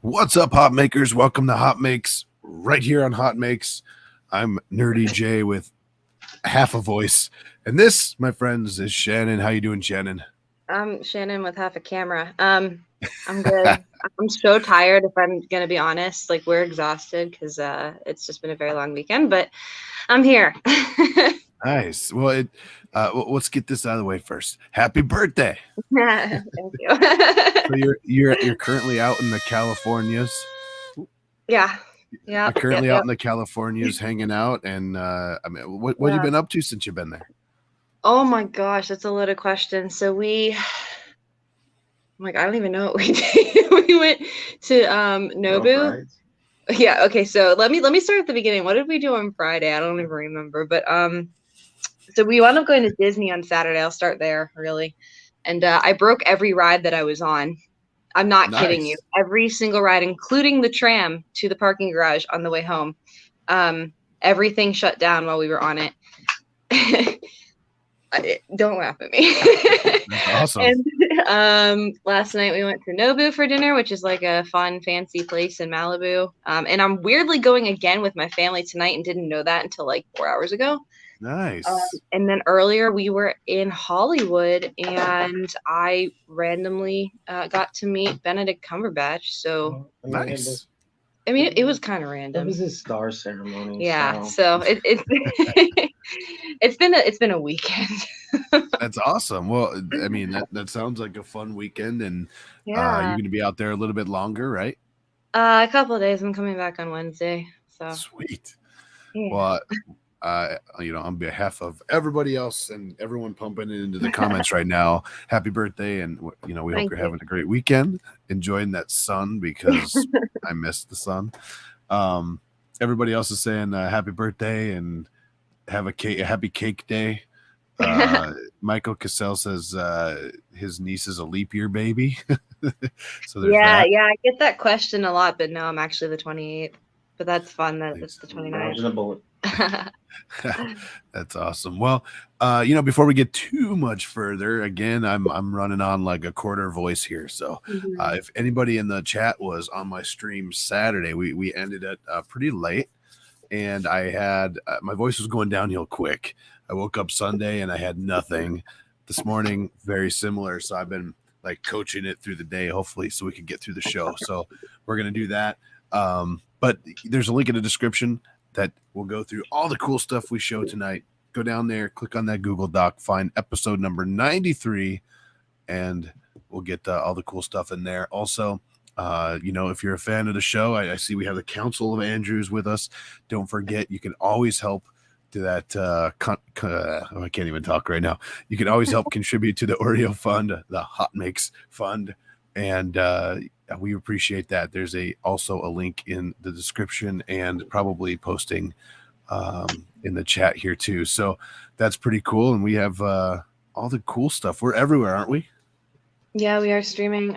What's up, Hot Makers? Welcome to HotMakes, right here on HotMakes. I'm Nerdy J with half a voice, and this, my friends, is Shannon. How you doing, Shannon? I'm Shannon with half a camera. I'm good. I'm so tired, if I'm gonna be honest. Like, we're exhausted because it's just been a very long weekend, but I'm here. Nice. Well, let's get this out of the way first. Happy birthday! Thank you. So you're currently out in the Californias. Yeah. You're currently out in the Californias, hanging out, and I mean, what have you been up to since you've been there? Oh my gosh, that's a loaded question. So I don't even know what we did. We went to Nobu. Yeah, okay, so let me start at the beginning. What did we do on Friday? I don't even remember. But so we wound up going to Disney on Saturday. I'll start there, really. And I broke every ride that I was on. I'm not kidding you. Every single ride, including the tram to the parking garage on the way home. Everything shut down while we were on it. Don't laugh at me. That's awesome. And last night we went to Nobu for dinner, which is like a fun, fancy place in Malibu. And I'm weirdly going again with my family tonight and didn't know that until like 4 hours ago. Nice. And then earlier we were in Hollywood, and I randomly got to meet Benedict Cumberbatch. So nice. I mean, it was kind of random. It was his star ceremony. Yeah, so it's it's been a weekend. That's awesome. Well, I mean, that sounds like a fun weekend, and you're going to be out there a little bit longer, right? A couple of days. I'm coming back on Wednesday. So sweet. Yeah. Well, on behalf of everybody else and everyone pumping it into the comments right now, happy birthday, and we hope you're having a great weekend, enjoying that sun, because I missed the sun. Everybody else is saying happy birthday and have a happy cake day. Michael Cassell says his niece is a leap year baby. So there's that. Yeah, I get that question a lot, but no, I'm actually the 28th. But that's fun that it's the 29th. That's awesome. Well, before we get too much further, again, I'm running on like a quarter voice here. So if anybody in the chat was on my stream Saturday, we ended it pretty late, and I had my voice was going downhill quick. I woke up Sunday and I had nothing. This morning, very similar. So I've been like coaching it through the day, hopefully, so we can get through the show. So we're going to do that. But there's a link in the description that will go through all the cool stuff we show tonight. Go down there, click on that Google Doc, find episode number 93, and we'll get all the cool stuff in there. Also, if you're a fan of the show, I see we have the Council of Andrews with us. Don't forget, you can always help to that I can't even talk right now. You can always help contribute to the Oreo Fund, the HotMakes Fund, and we appreciate that. There's also a link in the description and probably posting in the chat here too. So that's pretty cool, and we have all the cool stuff. We're everywhere, aren't we? Yeah, we are streaming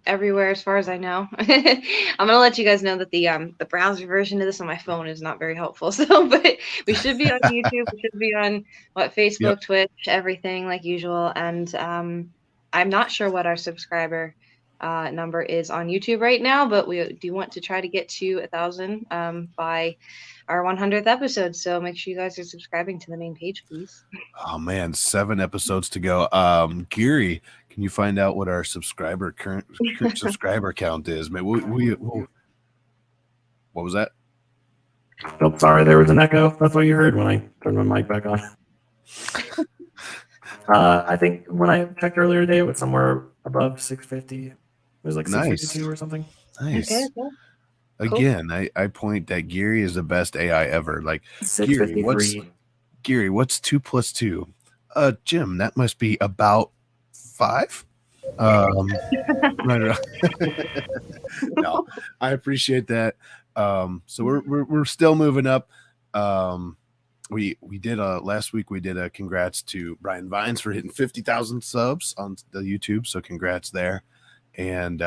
everywhere as far as I know. I'm gonna let you guys know that the browser version of this on my phone is not very helpful. So, but we should be on YouTube. We should be on Facebook, Twitch, everything like usual. And I'm not sure what our subscriber number is on YouTube right now, but we do want to try to get to 1,000 by our 100th episode. So make sure you guys are subscribing to the main page, please. Oh man, 7 episodes to go. Geary, can you find out what our current subscriber count is? What was that? Oh, sorry, there was an echo. That's what you heard when I turned my mic back on. I think when I checked earlier today, it was somewhere above 650. It was like 652 or something. Nice. Okay, cool. Again, I point that Geary is the best AI ever. Like, Geary, what's 2 plus 2? Jim, that must be about 5. No, I appreciate that. So we're still moving up. We did last week. We did a congrats to Brian Vines for hitting 50,000 subs on the YouTube. So congrats there. And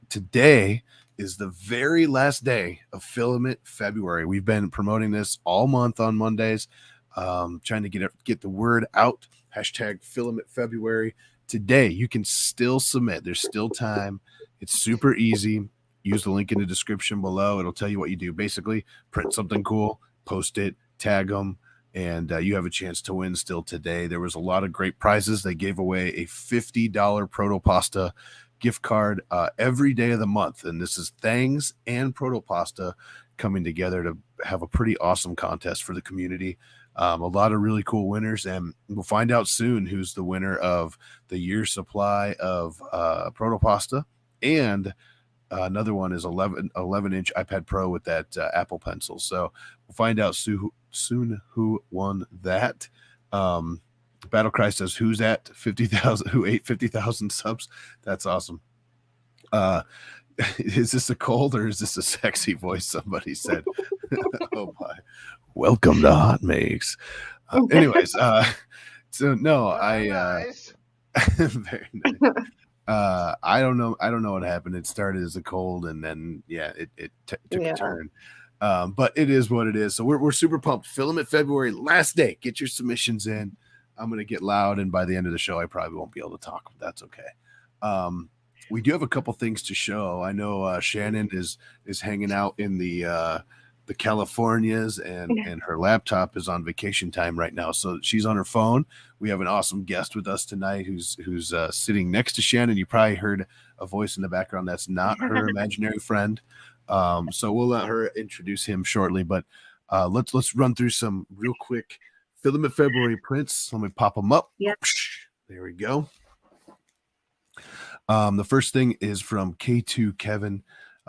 today is the very last day of Filament February. We've been promoting this all month on Mondays, trying to get the word out. Hashtag Filament February. Today, you can still submit. There's still time. It's super easy. use the link in the description below. It'll tell you what you do. Basically, print something cool, post it, tag them, and you have a chance to win still today. There was a lot of great prizes. They gave away a $50 ProtoPasta gift card every day of the month, and this is Thangs and ProtoPasta coming together to have a pretty awesome contest for the community. A lot of really cool winners, and we'll find out soon who's the winner of the year's supply of ProtoPasta, and another one is 11-inch iPad Pro with that Apple Pencil. So we'll find out soon who won that. Battlecry says, who's at 50,000? Who ate 50,000 subs? That's awesome. Is this a cold or is this a sexy voice? Somebody said. Oh my! Welcome to HotMakes. Anyways, so no, Nice. very nice. I don't know what happened. It started as a cold, and then it took a turn. But it is what it is. So we're super pumped. Filament February, last day. Get your submissions in. I'm gonna get loud, and by the end of the show, I probably won't be able to talk, but that's okay. We do have a couple things to show. I know Shannon is hanging out in the Californias, and her laptop is on vacation time right now, so she's on her phone. We have an awesome guest with us tonight who's sitting next to Shannon. You probably heard a voice in the background. That's not her imaginary friend. So we'll let her introduce him shortly, but let's run through some real quick Filament February prints. Let me pop them up. Yep. There we go. The first thing is from K2 Kevin.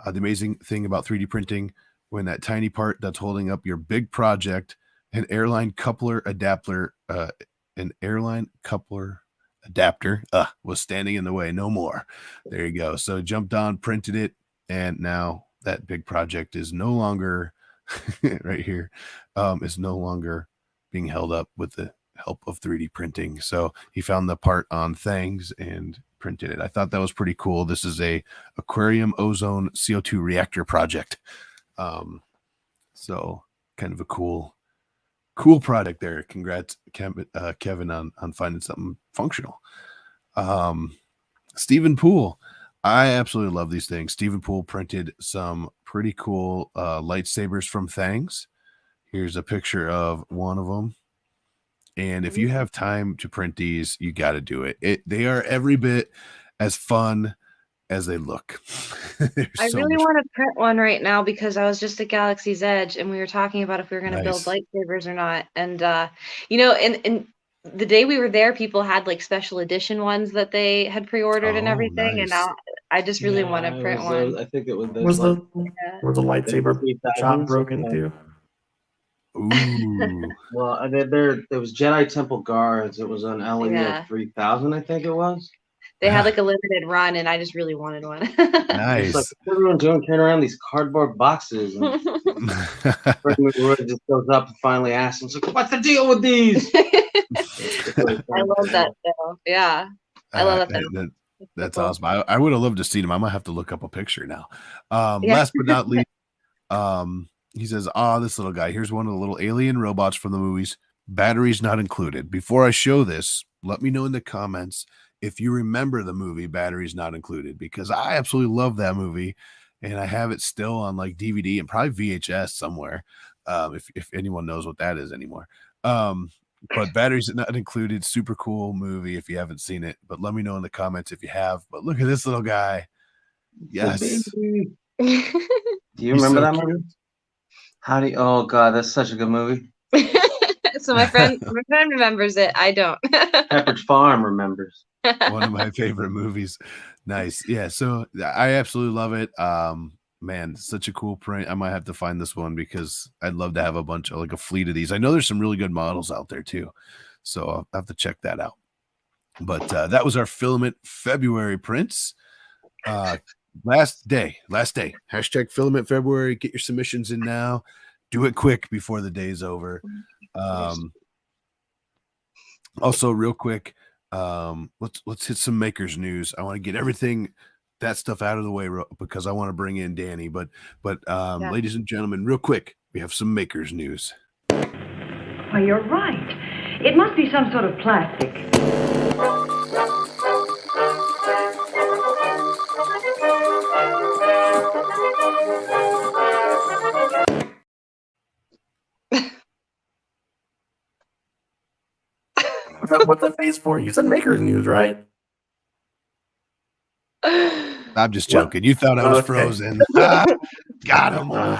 The amazing thing about 3D printing, when that tiny part that's holding up your big project, an airline coupler adapter was standing in the way. No more. There you go. So jumped on, printed it, and now that big project is no longer right here. Is no longer being held up with the help of 3D printing. So he found the part on Thangs and printed it. I thought that was pretty cool. This is a aquarium ozone CO2 reactor project. So kind of a cool product there. Congrats, Kevin, on finding something functional. Stephen Poole. I absolutely love these things. Stephen Poole printed some pretty cool lightsabers from Thangs. Here's a picture of one of them. And if you have time to print these, you got to do it. They are every bit as fun as they look. I really want to print one right now because I was just at Galaxy's Edge and we were talking about if we were going to build lightsabers or not. And, and the day we were there, people had like special edition ones that they had pre-ordered and everything. Nice. And now I just really want to print one. I think it was the lightsaber shop broken too? Ooh. Well, there was Jedi Temple Guards. It was on LE 3000, I think it was. They had like a limited run, and I just really wanted one. Nice. Like, everyone's carrying around these cardboard boxes. And just goes up and finally asks him, like, "What's the deal with these?" I love that though. Yeah, I love that. That's awesome. I would have loved to see them. I might have to look up a picture now. Last but not least, he says, this little guy. Here's one of the little alien robots from the movies. Batteries not included. Before I show this, let me know in the comments if you remember the movie Batteries Not Included, because I absolutely love that movie, and I have it still on like DVD and probably VHS somewhere, if anyone knows what that is anymore. But Batteries Not Included, super cool movie if you haven't seen it, but let me know in the comments if you have. But look at this little guy. Yes. Do you remember that movie? Oh God, that's such a good movie. So my friend remembers it. I don't. Pepperidge Farm remembers. One of my favorite movies. Nice. Yeah. So I absolutely love it. Man, such a cool print. I might have to find this one because I'd love to have a bunch of like a fleet of these. I know there's some really good models out there too. So I'll have to check that out. But that was our Filament February prints. Last day. Hashtag Filament February. Get your submissions in now. Do it quick before the day's over. Also, real quick, let's hit some makers news. I want to get everything that stuff out of the way because I want to bring in Danny. But ladies and gentlemen, real quick, we have some makers news. Why, you're right. It must be some sort of plastic. what's that face for? You said Maker's News, right? I'm just What? joking. You thought I was Okay. frozen. Got him. All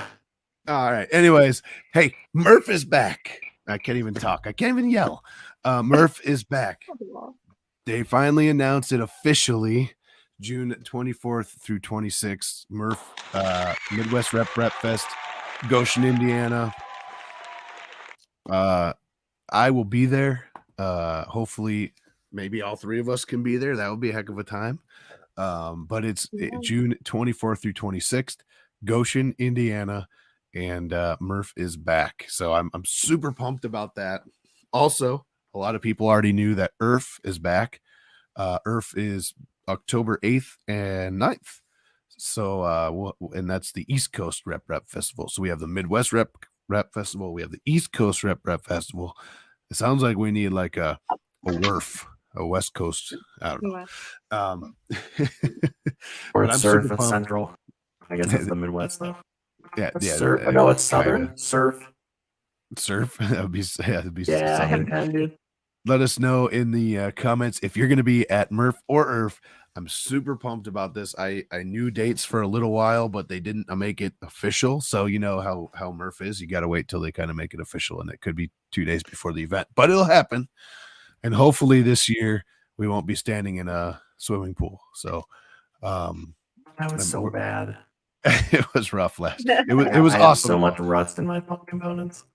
right. Anyways, hey, Murph is back. I can't even talk. I can't even yell. Murph is back. They finally announced it officially. June 24th through 26th. Murph Midwest Rep Fest, Goshen, Indiana. I will be there. Hopefully, maybe all three of us can be there. That would be a heck of a time. But it's June 24th through 26th, Goshen, Indiana, and Murph is back. So I'm super pumped about that. Also, a lot of people already knew that Earth is back. Earth is October 8th and 9th. So and that's the East Coast Rep Festival. So we have the Midwest Rep Festival. We have the East Coast Rep Festival. It sounds like we need like a WRF, a West Coast. I don't know. Or but I'm surf super at pumped. Central. I guess that's the Midwest though. Yeah, Surf. No, it's Southern. Surf. Surf. That'd be Yeah, Southern. dude. Let us know in the comments if you're going to be at Murph or Earth. I'm super pumped about this. I knew dates for a little while, but they didn't make it official. So you know how Murph is. You got to wait till they kind of make it official, and it could be 2 days before the event, but it'll happen. And hopefully this year we won't be standing in a swimming pool. So that was so bad. It was rough last. It was I awesome. So much rust in my pump components.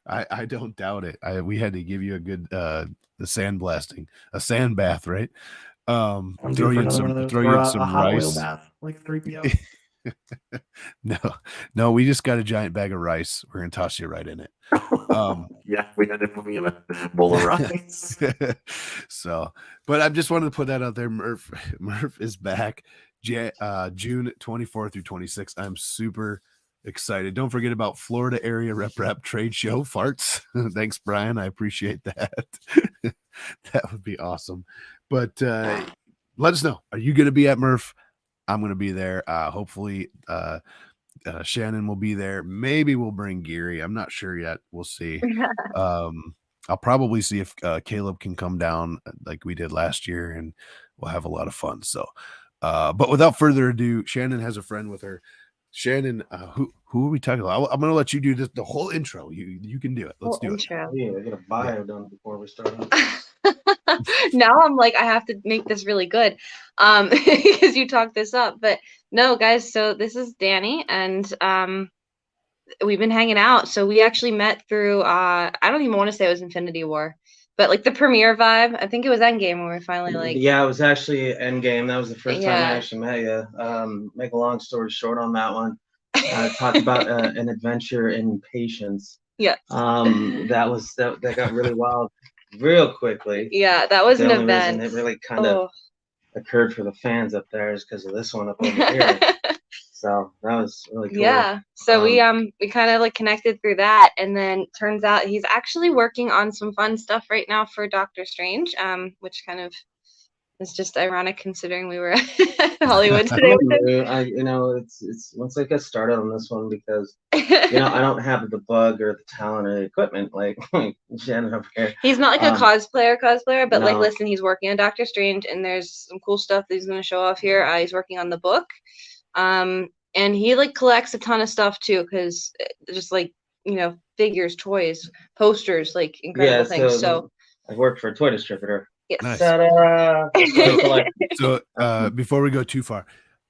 I don't doubt it. We had to give you a good the sandblasting, a sand bath, right? Throw you in some rice. Bath, like 3 p.m. No, we just got a giant bag of rice. We're gonna toss you right in it. Yeah, we had to put me in a bowl of rice. So, but I just wanted to put that out there. Murph is back. June 24th through 26th. I'm super excited. Don't forget about Florida Area Rep Trade Show farts. Thanks, Brian. I appreciate that. That would be awesome. But let us know. Are you going to be at Murph? I'm going to be there. Hopefully, Shannon will be there. Maybe we'll bring Geary. I'm not sure yet. We'll see. I'll probably see if Caleb can come down like we did last year, and we'll have a lot of fun. So, but without further ado, Shannon has a friend with her. Shannon, who are we talking about? I'm going to let you do the whole intro. You can do it. Let's do it. Yeah, I get a bio done before we start. Now I'm like, I have to make this really good because you talked this up. But no, guys, so this is Danny, and we've been hanging out. So we actually met through I don't even want to say it was Infinity War, but like the premiere vibe. I think it was Endgame when we finally like. Yeah, it was actually Endgame. That was the first time I actually met you. Make a long story short on that one. Talk about an adventure in patience. Yeah. That got really wild real quickly. Yeah, that was an event. It really kind of occurred for the fans up there is because of this one up over here. So that was really cool. Yeah. So we kind of like connected through that, and then turns out he's actually working on some fun stuff right now for Doctor Strange, which kind of is just ironic considering we were at Hollywood today. It's once I get started on this one because I don't have the bug or the talent or the equipment like Shannon up here. He's not like a cosplayer, but like listen, he's working on Doctor Strange, and there's some cool stuff that he's going to show off here. He's working on the book. And he like collects a ton of stuff too, because just like figures, toys, posters, like incredible things. So I worked for a toy distributor. Yes. Nice. So before we go too far,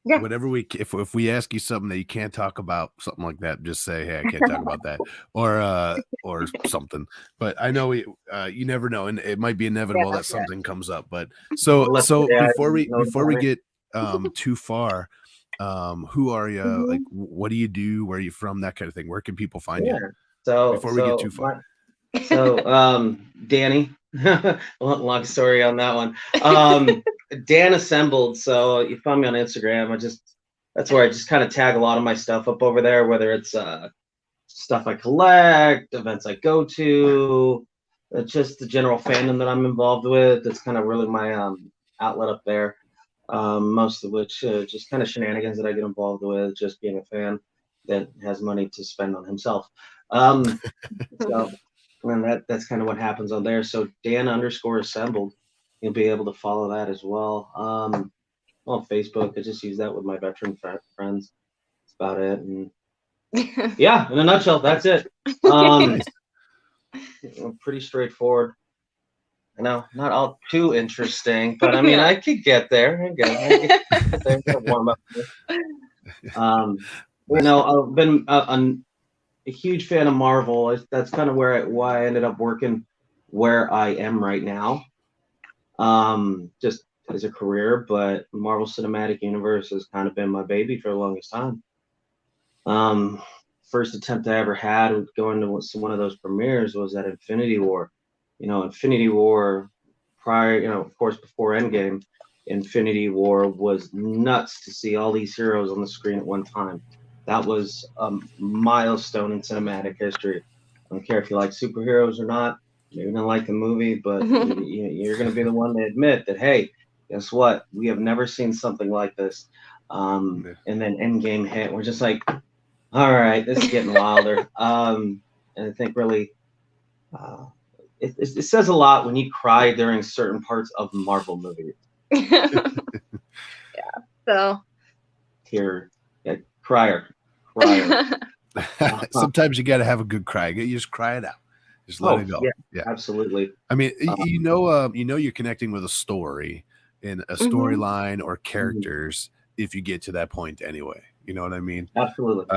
yeah. whatever if we ask you something that you can't talk about, something like that, just say, hey, I can't talk about that, or something. But I know you never know, and it might be inevitable that something comes up. But so before we get too far. Who are you? Mm-hmm. Like, what do you do? Where are you from? That kind of thing. Where can people find you? So before we get too far. Danny, long story on that one. Dan Assembled. So you find me on Instagram. That's where I just kind of tag a lot of my stuff up over there, whether it's stuff I collect, events I go to, just the general fandom that I'm involved with. That's kind of really my outlet up there. Most of which just kind of shenanigans that I get involved with, just being a fan that has money to spend on himself. So And that's kind of what happens on there. So Dan_assembled, you'll be able to follow that as well. On Facebook, I just use that with my veteran friends. That's about it. And yeah, in a nutshell, that's it. Pretty straightforward. I know, not all too interesting, but I mean, I could get there. I get there. Warm up. I've been a huge fan of Marvel. That's kind of why I ended up working where I am right now, just as a career. But Marvel Cinematic Universe has kind of been my baby for the longest time. First attempt I ever had with going to one of those premieres was at Infinity War. Infinity War prior, of course, before Endgame, Infinity War was nuts to see all these heroes on the screen at one time. That was a milestone in cinematic history. I don't care if you like superheroes or not. Maybe you don't like the movie, but you're going to be the one to admit that, hey, guess what? We have never seen something like this. And then Endgame hit. We're just like, all right, this is getting wilder. And I think really it says a lot when you cry during certain parts of Marvel movies. Yeah. So. Here, crier. Sometimes you got to have a good cry. You just cry it out. Just let it go. Yeah, absolutely. I mean, you're connecting with a story and a storyline or characters if you get to that point anyway. You know what I mean? Absolutely.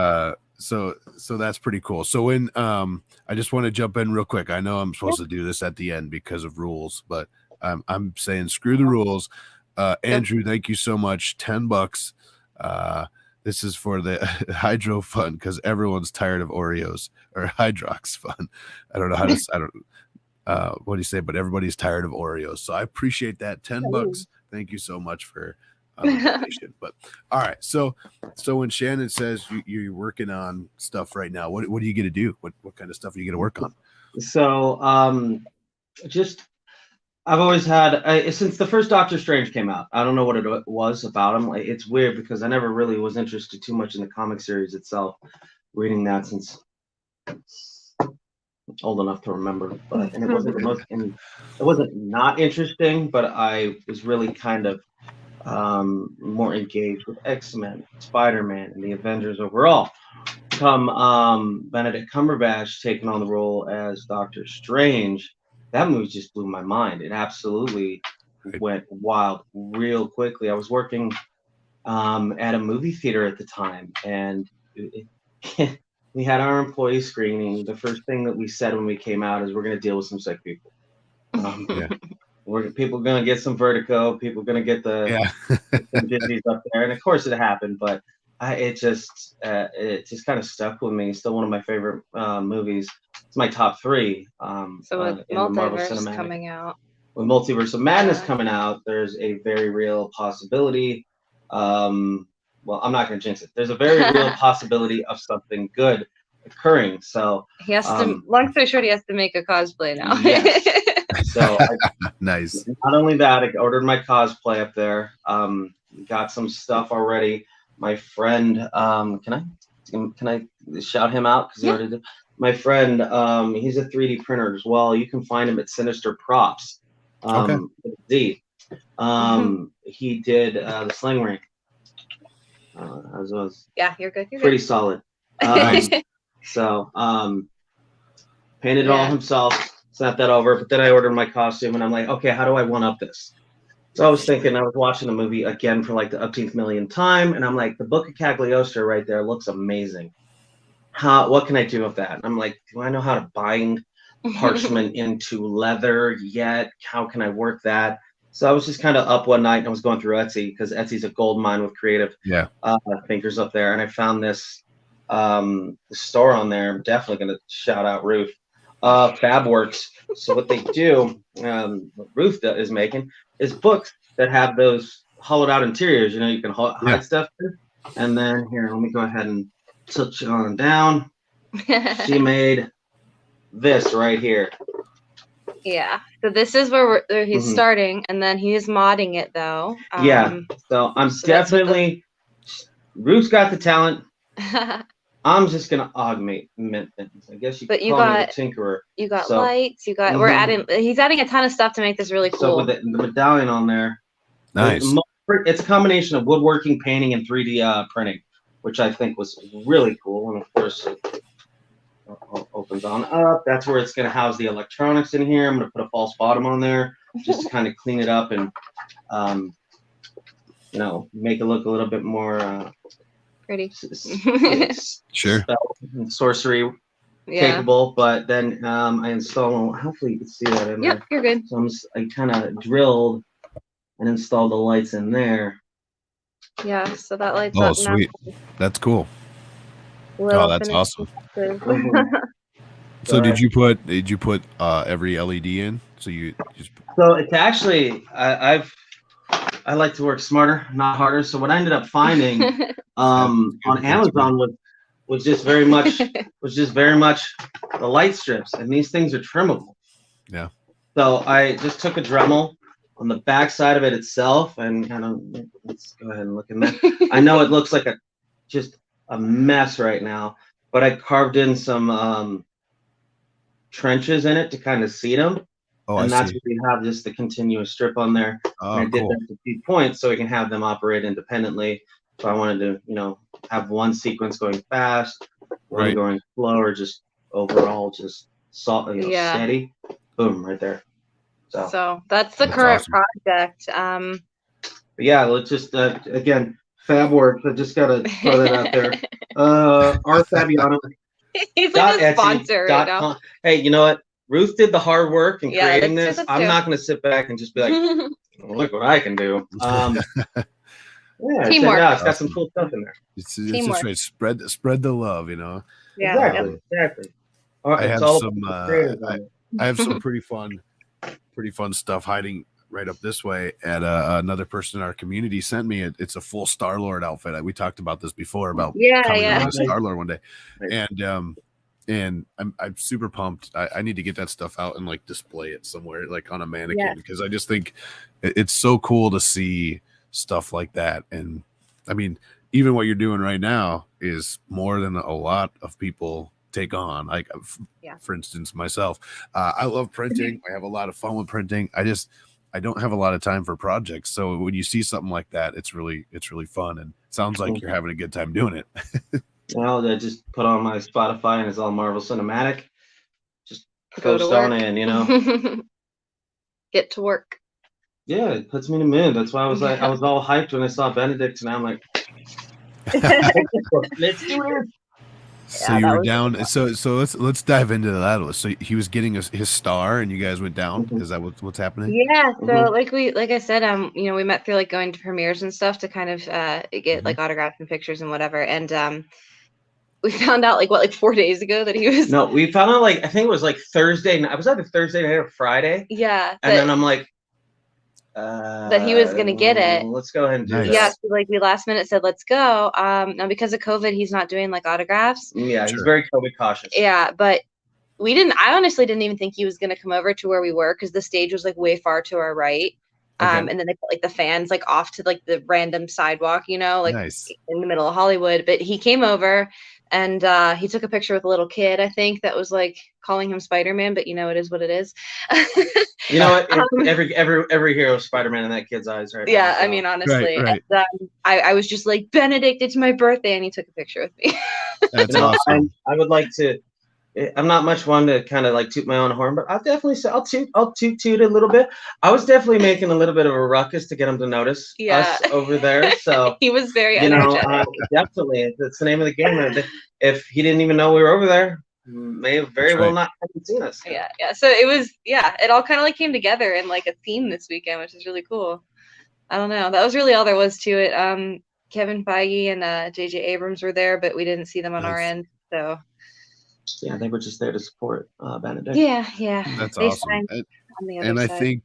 So that's pretty cool. So when I just want to jump in real quick. I know I'm supposed to do this at the end because of rules, but I'm saying screw the rules. Andrew, thank you so much. $10. This is for the Hydro Fund because everyone's tired of Oreos, or Hydrox Fund. I don't know how to. What do you say? But everybody's tired of Oreos. So I appreciate that. $10. Thank you so much for donation. But all right. So when Shannon says you're working on stuff right now, what are you going to do? What kind of stuff are you going to work on? So I've always had, since the first Doctor Strange came out, I don't know what it was about him. It's weird because I never really was interested too much in the comic series itself, reading that since old enough to remember. And it wasn't not interesting, but I was really kind of more engaged with X-Men, Spider-Man, and the Avengers overall. Come Benedict Cumberbatch taking on the role as Doctor Strange, that movie just blew my mind. It absolutely went wild real quickly. I was working at a movie theater at the time, and we had our employee screening. The first thing that we said when we came out is we're going to deal with some sick people. People going to get some vertigo. People going to get some dizzies up there, and of course it happened. But it just kind of stuck with me. It's still one of my favorite movies. It's my top 3. So with Multiverse coming out, with Multiverse of Madness coming out, there's a very real possibility. Well, I'm not going to jinx it. There's a very real possibility of something good occurring. So he has to. Long story short, he has to make a cosplay now. Yes. So nice. Not only that, I ordered my cosplay up there. Got some stuff already. My friend, can I shout him out? Because he already did. My friend, he's a 3D printer as well. You can find him at Sinister Props. He did the sling ring. You're good. Pretty solid. So painted it all himself. Sent that over, but then I ordered my costume, and I'm like, okay, how do I one up this? So I was thinking, I was watching the movie again for like the umpteenth millionth time, and I'm like, the Book of Cagliostro right there looks amazing. What can I do with that? And I'm like, do I know how to bind parchment into leather yet? How can I work that? So I was just kind of up one night, and I was going through Etsy, because Etsy's a gold mine with creative thinkers up there, and I found this store on there. I'm definitely going to shout out Ruth. Fabworks. So what they do, what Ruth is making, is books that have those hollowed out interiors. You can hide stuff in. And then here, let me go ahead and touch on down. She made this right here. Yeah. So this is where he's starting, and then he's modding it though. So I'm definitely. Ruth's got the talent. I'm just gonna augment things. I guess you could call me the tinkerer. You got lights. You got. We're adding. He's adding a ton of stuff to make this really cool. So with the medallion on there, nice. It's a combination of woodworking, painting, and 3D printing, which I think was really cool. And of course, it opens on up. That's where it's gonna house the electronics in here. I'm gonna put a false bottom on there just to kind of clean it up and, you know, make it look a little bit more. Pretty. Sure. Spell and sorcery capable, but then I install. Hopefully you can see that in there. Yep, you're good. So I kind of drilled and installed the lights in there. Yeah, so that lights up. Oh, sweet. Now. That's cool. Oh, that's awesome. So did you put every LED in? So you just. So it's actually I like to work smarter, not harder. So what I ended up finding on Amazon was just very much the light strips, and these things are trimmable. Yeah. So I just took a Dremel on the back side of it itself, and kind of let's go ahead and look in there. I know it looks like just a mess right now, but I carved in some trenches in it to kind of seat them. Oh, and that's where we have just the continuous strip on there. Oh, and I did that to 2 points so we can have them operate independently. So I wanted to, you know, have one sequence going fast, one going slow, or just overall just steady. Boom, right there. So that's the current project. But yeah, let's just again, Fab Works. I just gotta throw that out there. R Fabiano. He's like a sponsor right now. Hey, you know what? Ruth did the hard work in creating this. I'm not going to sit back and just be like, look what I can do. Yeah, teamwork. It's got some cool stuff in there. It's just right. Spread the love, you know. Yeah, exactly. I have some pretty fun stuff hiding right up this way. At another person in our community sent me it's a full Star-Lord outfit. We talked about this before about coming on as Star-Lord one day, and I'm super pumped. I need to get that stuff out and like display it somewhere, like on a mannequin, because I just think it's so cool to see stuff like that. And I mean, even what you're doing right now is more than a lot of people take on. Like, for instance, myself, I love printing. I have a lot of fun with printing. I don't have a lot of time for projects. So when you see something like that, it's really fun. And it sounds like you're having a good time doing it. Well, I just put on my Spotify and it's all Marvel Cinematic. Just coast on in, you know. Get to work. Yeah, it puts me in the mood. That's why I was like, I was all hyped when I saw Benedict, and I'm like, let's do it. So you were down. So let's dive into that. So he was getting his star, and you guys went down. Is that what's happening? Yeah. So like I said, you know, we met through like going to premieres and stuff to kind of get like autographs and pictures and whatever. And we found out like 4 days ago that he was. No, we found out I think it was like Thursday. I was either Thursday night or Friday. Yeah. And then I'm like. That he was gonna get it. Let's go ahead and do that. Yeah, so like we last minute said let's go. Now because of COVID, he's not doing like autographs. Yeah, he's very COVID cautious. Yeah, but I honestly didn't even think he was gonna come over to where we were because the stage was like way far to our right. And then they put like the fans like off to like the random sidewalk, you know, like in the middle of Hollywood. But he came over and he took a picture with a little kid, I think, that was like calling him Spider-Man, but you know, it is what it is. You know what? Every hero is Spider-Man in that kid's eyes, right? Yeah, now, so. I mean, honestly. Right. And, I was just like, Benedict, it's my birthday, and he took a picture with me. That's awesome. I would like to. I'm not much one to kind of like toot my own horn, but I'll definitely say I'll toot a little bit. I was definitely making a little bit of a ruckus to get him to notice us over there. So he was very energetic. Definitely, that's the name of the game. If he didn't even know we were over there, may have very well not have seen us. Yeah. So it was, it all kind of like came together in like a theme this weekend, which is really cool. I don't know. That was really all there was to it. Kevin Feige and J.J. Abrams were there, but we didn't see them on our end. So. Yeah, they were just there to support Benedict. Yeah. That's awesome. And I think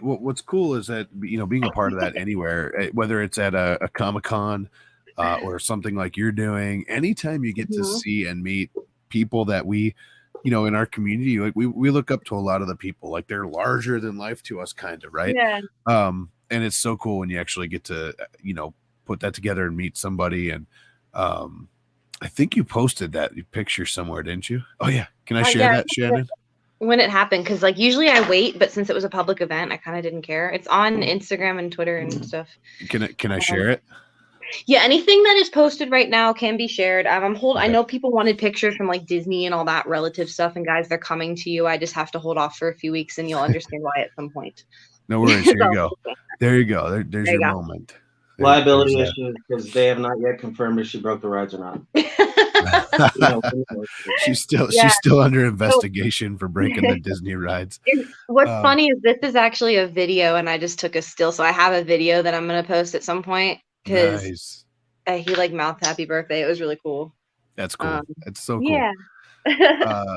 what's cool is that, you know, being a part of that anywhere, whether it's at a Comic-Con or something like you're doing, anytime you get to see and meet people that we, you know, in our community, like we look up to a lot of the people, like they're larger than life to us, kind of, right? Yeah. And it's so cool when you actually get to, you know, put that together and meet somebody. And I think you posted that picture somewhere, didn't you? Oh yeah. Can I share Yeah, that, Shannon? when it happened, because like usually I wait, but since it was a public event, I kind of didn't care. It's on Instagram and Twitter and stuff. Can I share it? Yeah, anything that is posted right now can be shared. I Okay. know people wanted pictures from like Disney and all that relative stuff, and guys, they're coming to you. I just have to hold off for a few weeks, and you'll understand why at some point. No worries. Here you go. There you go. There's There your you go. moment. Liability issues because they have not yet confirmed if she broke the rides or not. She's still under investigation for breaking the Disney rides. What's funny is this is actually a video, and I just took a still, so I have a video that I'm gonna post at some point because Nice. he like mouthed "Happy Birthday." It was really cool. That's cool. That's so cool. Yeah.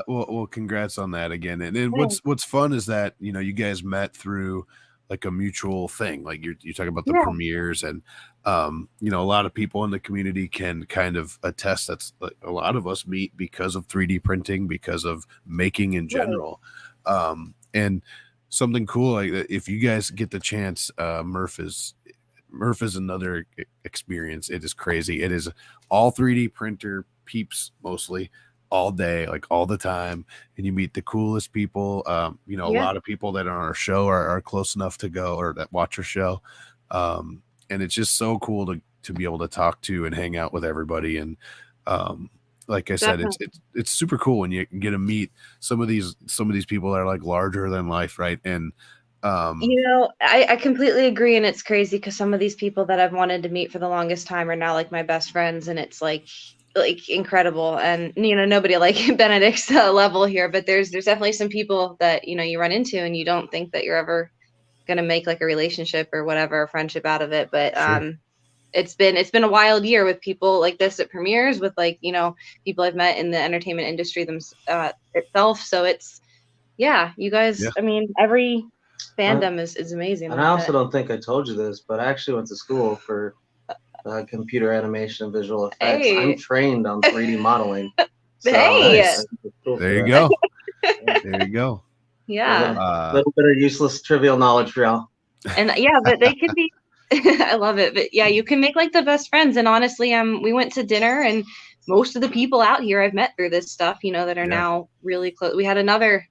Well, congrats on that again. And then what's fun is that you guys met through like a mutual thing. Like you talk about the premieres, and a lot of people in the community can kind of attest that's like a lot of us meet because of 3D printing, because of making in general. And something cool like that, if you guys get the chance, Murph is another experience. It is crazy. It is all 3D printer peeps mostly all day, like all the time, and you meet the coolest people. A lot of people that are on our show are close enough to go or that watch our show, and it's just so cool to be able to talk to and hang out with everybody. And like I said, it's super cool when you get to meet some of these people that are like larger than life, right? And I completely agree, and it's crazy because some of these people that I've wanted to meet for the longest time are now like my best friends, and it's like incredible. And nobody like Benedict's level here, but there's definitely some people that you run into and you don't think that you're ever gonna make like a relationship or whatever, a friendship out of it. But it's been a wild year with people like this at premieres, with like people I've met in the entertainment industry itself. So it's you guys. I mean, every fandom is amazing. And I also don't think I told you this, but I actually went to school for computer animation and visual effects. Hey. I'm trained on 3D modeling. So Nice. There you go. There you go. Yeah. A little bit of useless trivial knowledge for y'all. And but they can be I love it. But yeah, you can make like the best friends. And honestly, we went to dinner, and most of the people out here I've met through this stuff, that are now really close. We had another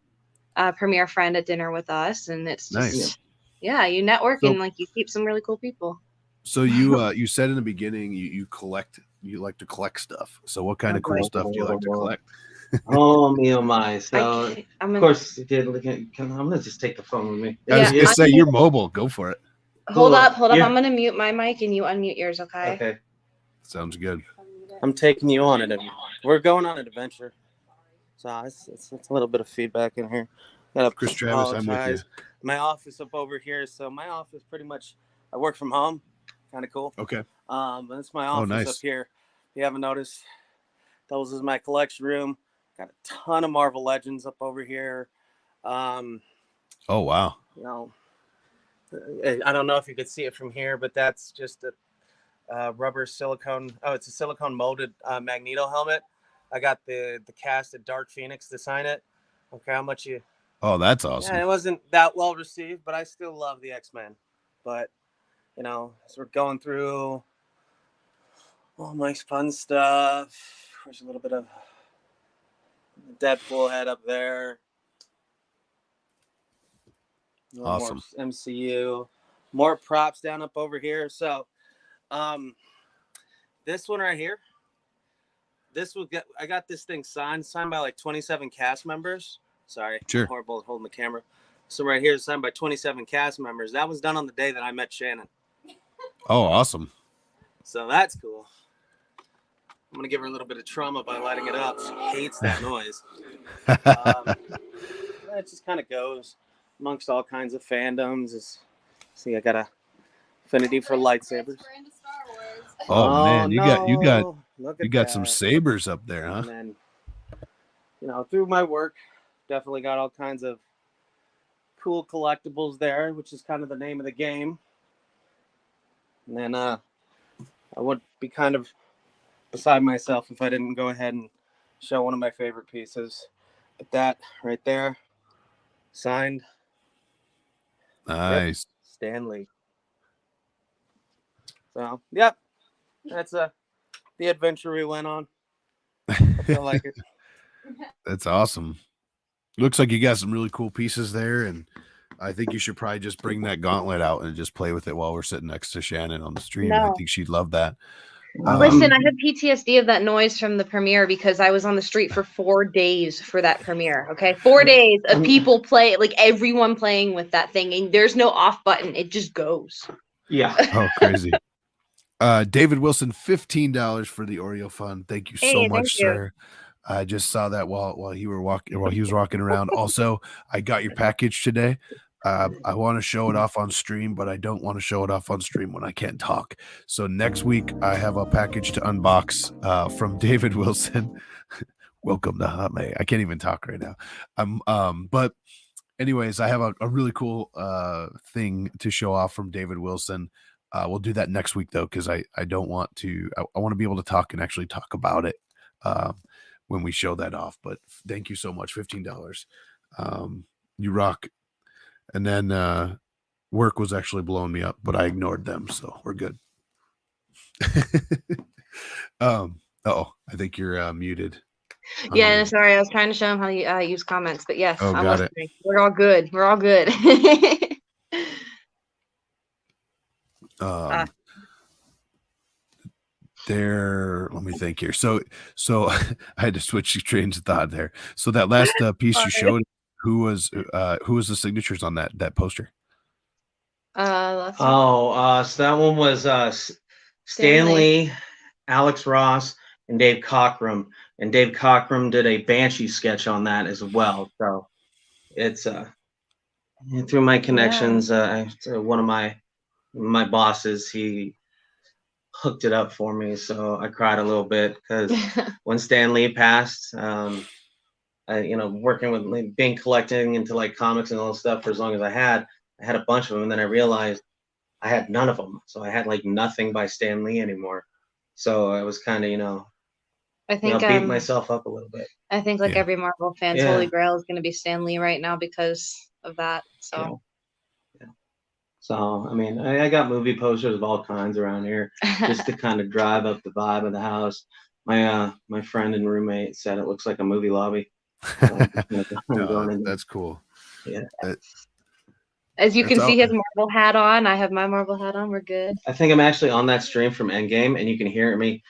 premiere friend at dinner with us, and it's just you network and like you keep some really cool people. So you said in the beginning you like to collect stuff. So what kind of cool stuff do you like to collect? Oh my! So of course you did. I'm gonna just take the phone with me. I was gonna say you're mobile. Go for it. Hold up. I'm gonna mute my mic and you unmute yours. Okay. Sounds good. I'm taking you on it. We're going on an adventure. So it's a little bit of feedback in here. Chris Travis, I'm with you. My office up over here. So my office pretty much I work from home. Kind of cool. Okay. That's my office up here. If you haven't noticed, those is my collection room. Got a ton of Marvel Legends up over here. Oh wow. I don't know if you could see it from here, but that's just a rubber silicone. Oh, it's a silicone molded Magneto helmet. I got the cast at Dark Phoenix to sign it. Okay, how much you? Oh, that's awesome. Yeah, it wasn't that well received, but I still love the X-Men. But as we're going through all my fun stuff, there's a little bit of Deadpool head up there. Awesome. More MCU, more props down up over here. So, this one right here, I got this thing signed by like 27 cast members. Sorry, sure. I'm horrible at holding the camera. So right here is signed by 27 cast members. That was done on the day that I met Shannon. Oh, awesome. So that's cool. I'm going to give her a little bit of trauma by lighting it up. She hates that noise. It just kind of goes amongst all kinds of fandoms. See, I got a affinity for lightsabers. Oh man, you got some sabers up there, huh? And then, through my work, definitely got all kinds of cool collectibles there, which is kind of the name of the game. And then I would be kind of beside myself if I didn't go ahead and show one of my favorite pieces. But that right there, signed. Nice. Yep, Stanley. So, yep. That's the adventure we went on. feel like it. That's awesome. Looks like you got some really cool pieces there, and I think you should probably just bring that gauntlet out and just play with it while we're sitting next to Shannon on the stream. I No. think she'd love that. Listen, I have PTSD of that noise from the premiere because I was on the street for 4 days for that premiere. Okay, 4 days of people like everyone playing with that thing, and there's no off button; it just goes. Yeah. Oh, crazy. David Wilson, $15 for the Oreo fund. Thank you so much, sir. I just saw that while he was walking around. Also, I got your package today. I want to show it off on stream, but I don't want to show it off on stream when I can't talk. So next week I have a package to unbox from David Wilson. Welcome to HotMakes. I can't even talk right now. But anyways, I have a really cool thing to show off from David Wilson. We'll do that next week though, because I don't want to. I want to be able to talk and actually talk about it when we show that off. But thank you so much, $15. You rock. And then work was actually blowing me up, but I ignored them, so we're good. I think you're muted. Yeah, no, sorry, I was trying to show him how to use comments, but yes, I'm listening. We're all good. We're all good. There, let me think here. So I had to switch trains of thought there. So that last piece you showed, who was the signatures on that poster? So that one was Stanley, Alex Ross, and Dave Cockrum. And Dave Cockrum did a Banshee sketch on that as well. So it's through my connections, one of my bosses, he hooked it up for me. So I cried a little bit because when Stan Lee passed, working with being collecting into like comics and all this stuff for as long as I had a bunch of them, and then I realized I had none of them, so I had like nothing by Stan Lee anymore. So I was kind of I think beat myself up a little bit. I think like every Marvel fan's holy grail is going to be Stan Lee right now because of that. So yeah. So I mean, I got movie posters of all kinds around here just to kind of drive up the vibe of the house. My friend and roommate said it looks like a movie lobby. That's cool. Yeah. As you can see his Marvel hat on, I have my Marvel hat on. We're good. I think I'm actually on that stream from Endgame, and you can hear me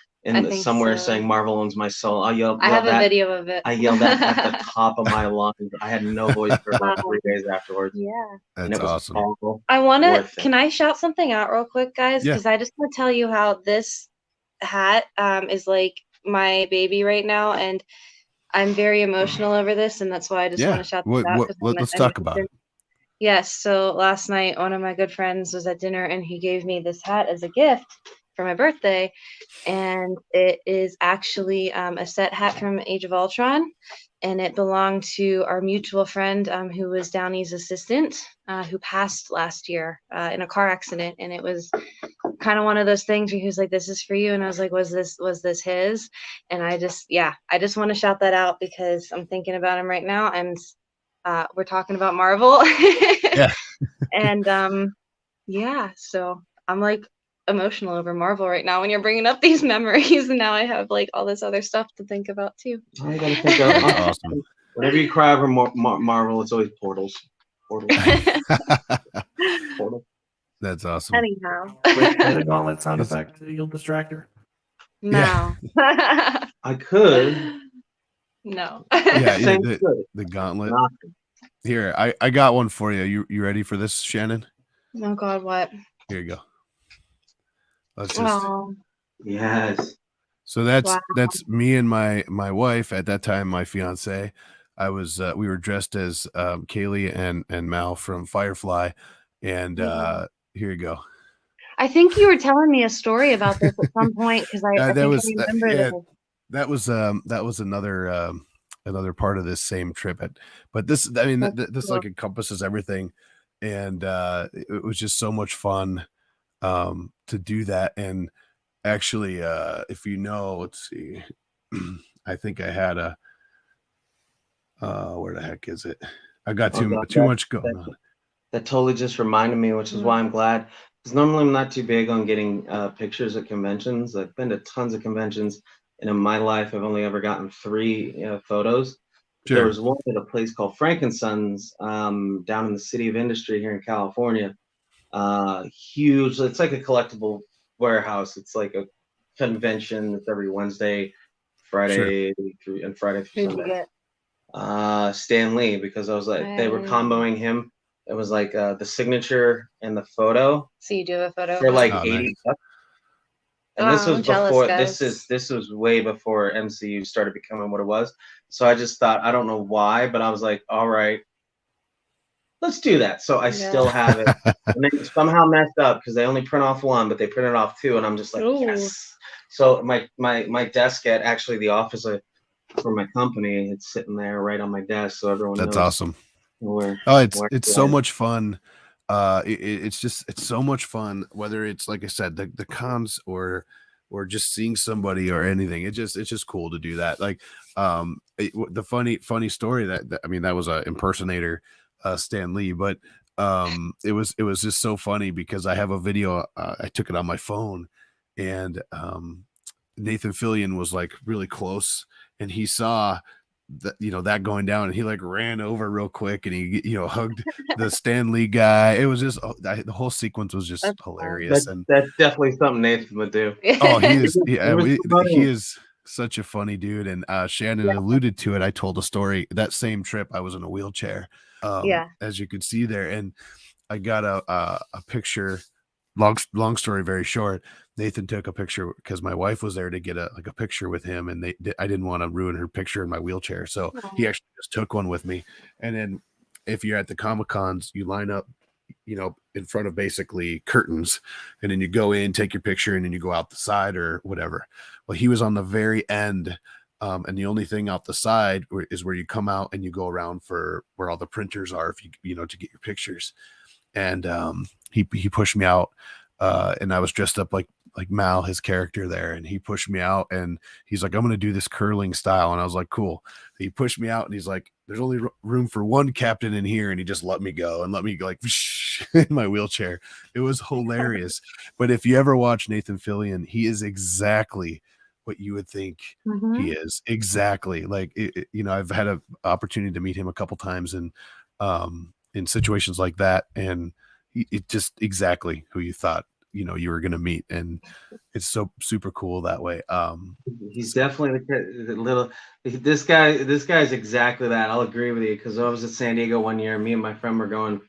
somewhere saying "Marvel owns my soul." I have a video of it. I yelled that at the top of my lungs. I had no voice for about 3 days afterwards. Yeah, that's awesome. Awful. I want to. Can I shout something out real quick, guys? Yeah. Because I just want to tell you how this hat is like my baby right now, and I'm very emotional over this, and that's why I just want to shout this out. Let's talk about it. Yes. So last night, one of my good friends was at dinner, and he gave me this hat as a gift for my birthday, and it is actually a set hat from Age of Ultron, and it belonged to our mutual friend who was Downey's assistant, who passed last year in a car accident, and it was kind of one of those things where he was like, "This is for you," and I was like, "Was this his?" And I just want to shout that out because I'm thinking about him right now, and we're talking about Marvel. Yeah. And so I'm like emotional over Marvel right now when you're bringing up these memories, and now I have like all this other stuff to think about too. I gotta think of awesome. Whenever you cry over Marvel, it's always portals. Portal. That's awesome. Anyhow, the gauntlet sound effect. You'll distract her. No. Yeah. I could. No. Yeah, the gauntlet. Here, I got one for you. You ready for this, Shannon? Oh God, what? Here you go. Let's just. Yes. So that's me and my wife at that time, my fiance. We were dressed as Kaylee and Mal from Firefly, and here you go. I think you were telling me a story about this at some point because I remember this. That was another part of this same trip. But this, I mean, this like encompasses everything, and it was just so much fun to do that. And actually, if you know, let's see, I think I had where the heck is it? I got too much going on. That totally just reminded me, which is why I'm glad. Because normally I'm not too big on getting pictures at conventions. I've been to tons of conventions, and in my life, I've only ever gotten 3 photos. Sure. There was one at a place called Frankensons down in the City of Industry here in California. Huge. It's like a collectible warehouse. It's like a convention. It's every Wednesday, Friday through Friday through Who'd you Sunday. get? Stan Lee, because I was like, they were comboing him. It was like the signature and the photo So you do a photo for like Oh, 80 nice. bucks. And this was I'm jealous, before guys. this was way before MCU started becoming what it was. So I just thought, I don't know why, but I was like, all right, let's do that. So I still have it. And they somehow messed up because they only print off 1, but they printed off 2, and I'm just like, Ooh. yes. So my desk at actually the office for my company, it's sitting there right on my desk, so everyone knows. That's awesome. Where It's so much fun. It's so much fun, whether it's like I said, the cons or just seeing somebody or anything. It's just cool to do that. Like the funny story that I mean, that was a impersonator, Stan Lee, but it was just so funny because I have a video. I took it on my phone, and Nathan Fillion was like really close, and he saw that, that going down, and he like ran over real quick, and he hugged the Stan Lee guy. It was just the whole sequence was just hilarious. That's definitely something Nathan would do. Oh, he is. Yeah, he is such a funny dude. And Shannon alluded to it. I told a story that same trip. I was in a wheelchair, as you could see there, and I got a picture. Long story very short. Nathan took a picture because my wife was there to get a picture with him, and I didn't want to ruin her picture in my wheelchair, so he actually just took one with me. And then if you're at the Comic-Cons, you line up, in front of basically curtains, and then you go in, take your picture, and then you go out the side or whatever. Well, he was on the very end, and the only thing out the side is where you come out and you go around for where all the printers are, if you to get your pictures. And he pushed me out, and I was dressed up like Mal, his character there, and he pushed me out, and he's like, I'm gonna do this curling style, and I was like, cool. He pushed me out, and he's like, there's only room for one captain in here, and he just let me go and let me go like in my wheelchair. It was hilarious. But if you ever watch Nathan Fillion, he is exactly what you would think he is. Exactly. Like I've had an opportunity to meet him a couple times, and in situations like that, and it just exactly who you thought you were going to meet, and it's so super cool that way. He's definitely the little this guy's exactly that. I'll agree with you, because I was at San Diego one year, me and my friend were going